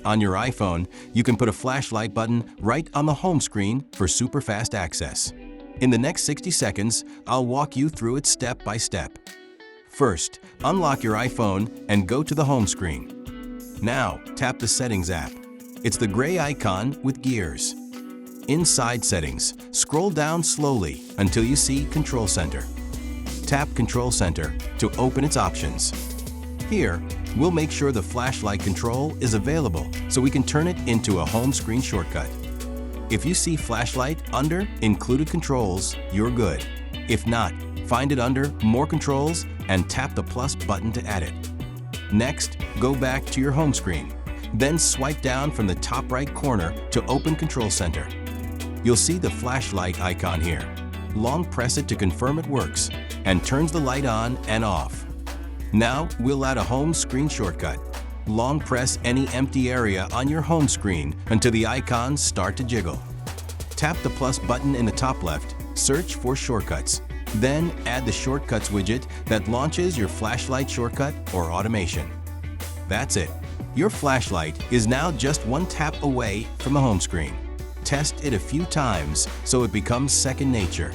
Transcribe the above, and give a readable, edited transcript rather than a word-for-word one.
On your iPhone, you can put a flashlight button right on the home screen for super fast access. In the next 60 seconds, I'll walk you through it step by step. First, unlock your iPhone and go to the home screen. Now, tap the Settings app. It's the gray icon with gears. Inside Settings, scroll down slowly until you see Control Center. Tap Control Center to open its options. Here, we'll make sure the flashlight control is available so we can turn it into a home screen shortcut. If you see flashlight under Included Controls, you're good. If not, find it under More Controls and tap the plus button to add it. Next, go back to your home screen. Then swipe down from the top right corner to open Control Center. You'll see the flashlight icon here. Long press it to confirm it works and turns the light on and off. Now we'll add a home screen shortcut. Long press any empty area on your home screen until the icons start to jiggle. Tap the plus button in the top left, search for shortcuts. Then add the Shortcuts widget that launches your flashlight shortcut or automation. That's it. Your flashlight is now just one tap away from the home screen. Test it a few times so it becomes second nature.